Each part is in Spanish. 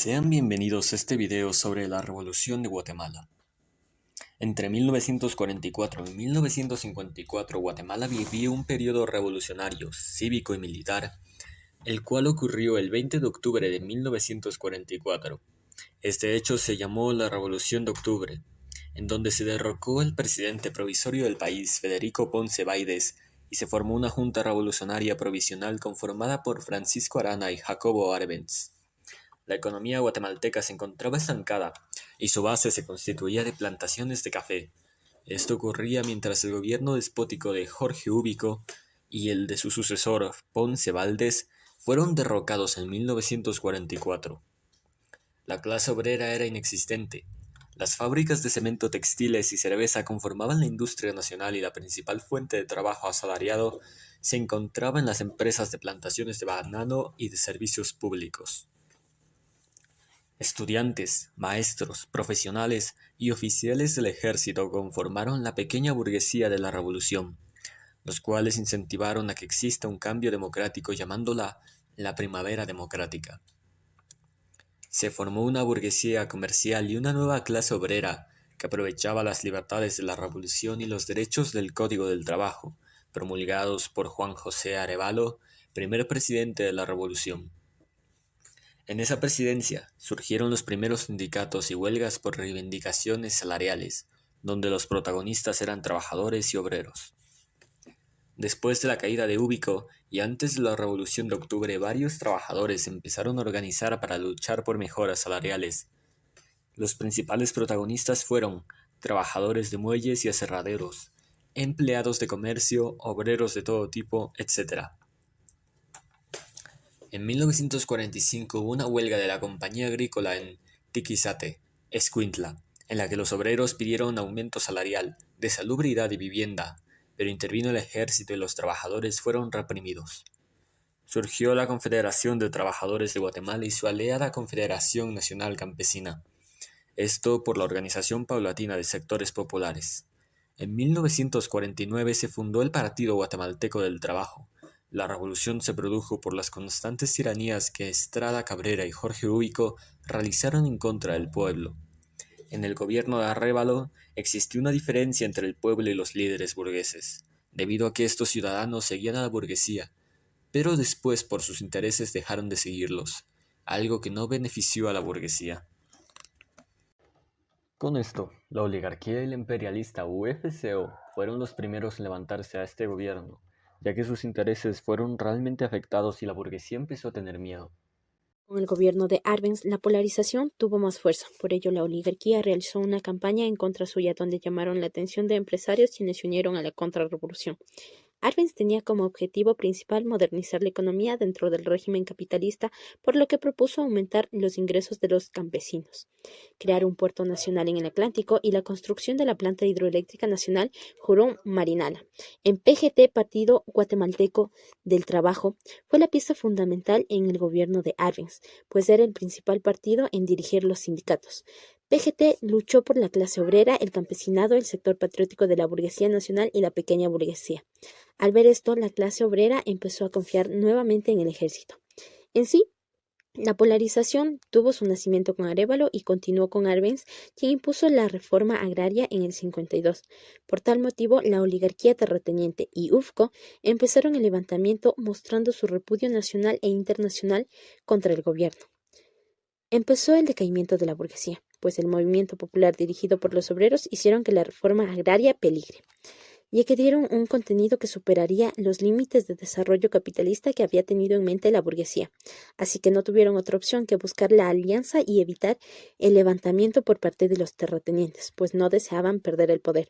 Sean bienvenidos a este video sobre la Revolución de Guatemala. Entre 1944 y 1954, Guatemala vivió un periodo revolucionario, cívico y militar, el cual ocurrió el 20 de octubre de 1944. Este hecho se llamó la Revolución de Octubre, en donde se derrocó el presidente provisorio del país, Federico Ponce Báidez, y se formó una junta revolucionaria provisional conformada por Francisco Arana y Jacobo Arbenz. La economía guatemalteca se encontraba estancada y su base se constituía de plantaciones de café. Esto ocurría mientras el gobierno despótico de Jorge Ubico y el de su sucesor Ponce Valdés fueron derrocados en 1944. La clase obrera era inexistente. Las fábricas de cemento, textiles y cerveza conformaban la industria nacional y la principal fuente de trabajo asalariado se encontraba en las empresas de plantaciones de banano y de servicios públicos. Estudiantes, maestros, profesionales y oficiales del ejército conformaron la pequeña burguesía de la revolución, los cuales incentivaron a que exista un cambio democrático llamándola la Primavera Democrática. Se formó una burguesía comercial y una nueva clase obrera que aprovechaba las libertades de la revolución y los derechos del Código del Trabajo, promulgados por Juan José Arévalo, primer presidente de la revolución. En esa presidencia surgieron los primeros sindicatos y huelgas por reivindicaciones salariales, donde los protagonistas eran trabajadores y obreros. Después de la caída de Ubico y antes de la Revolución de Octubre, varios trabajadores empezaron a organizar para luchar por mejoras salariales. Los principales protagonistas fueron trabajadores de muelles y aserraderos, empleados de comercio, obreros de todo tipo, etc. En 1945 hubo una huelga de la compañía agrícola en Tiquizate, Escuintla, en la que los obreros pidieron aumento salarial, de salubridad y vivienda, pero intervino el ejército y los trabajadores fueron reprimidos. Surgió la Confederación de Trabajadores de Guatemala y su aliada Confederación Nacional Campesina, esto por la organización paulatina de sectores populares. En 1949 se fundó el Partido Guatemalteco del Trabajo. La revolución se produjo por las constantes tiranías que Estrada Cabrera y Jorge Ubico realizaron en contra del pueblo. En el gobierno de Arévalo existió una diferencia entre el pueblo y los líderes burgueses, debido a que estos ciudadanos seguían a la burguesía, pero después por sus intereses dejaron de seguirlos, algo que no benefició a la burguesía. Con esto, la oligarquía y el imperialista UFCO fueron los primeros en levantarse a este gobierno, ya que sus intereses fueron realmente afectados y la burguesía empezó a tener miedo. Con el gobierno de Arbenz, la polarización tuvo más fuerza. Por ello, la oligarquía realizó una campaña en contra suya donde llamaron la atención de empresarios quienes se unieron a la contrarrevolución. Arbenz tenía como objetivo principal modernizar la economía dentro del régimen capitalista, por lo que propuso aumentar los ingresos de los campesinos, crear un puerto nacional en el Atlántico y la construcción de la planta hidroeléctrica nacional Jurón-Marinala. En PGT, Partido Guatemalteco del Trabajo, fue la pieza fundamental en el gobierno de Arbenz, pues era el principal partido en dirigir los sindicatos. PGT luchó por la clase obrera, el campesinado, el sector patriótico de la burguesía nacional y la pequeña burguesía. Al ver esto, la clase obrera empezó a confiar nuevamente en el ejército. En sí, la polarización tuvo su nacimiento con Arévalo y continuó con Arbenz, quien impuso la reforma agraria en el 52. Por tal motivo, la oligarquía terrateniente y UFCO empezaron el levantamiento mostrando su repudio nacional e internacional contra el gobierno. Empezó el decaimiento de la burguesía, pues el movimiento popular dirigido por los obreros hicieron que la reforma agraria peligre, ya que dieron un contenido que superaría los límites de desarrollo capitalista que había tenido en mente la burguesía, así que no tuvieron otra opción que buscar la alianza y evitar el levantamiento por parte de los terratenientes, pues no deseaban perder el poder.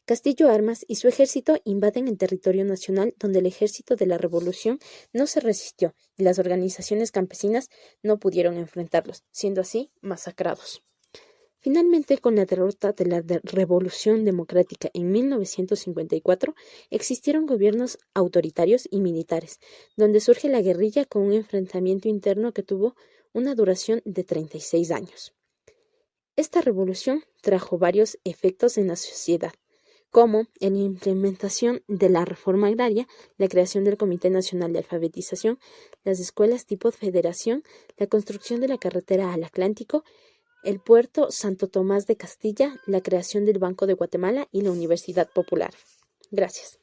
Castillo Armas y su ejército invaden el territorio nacional, donde el ejército de la revolución no se resistió y las organizaciones campesinas no pudieron enfrentarlos, siendo así masacrados. Finalmente, con la derrota de la Revolución Democrática en 1954, existieron gobiernos autoritarios y militares, donde surge la guerrilla con un enfrentamiento interno que tuvo una duración de 36 años. Esta revolución trajo varios efectos en la sociedad, como en la implementación de la reforma agraria, la creación del Comité Nacional de Alfabetización, las escuelas tipo federación, la construcción de la carretera al Atlántico, el puerto Santo Tomás de Castilla, la creación del Banco de Guatemala y la Universidad Popular. Gracias.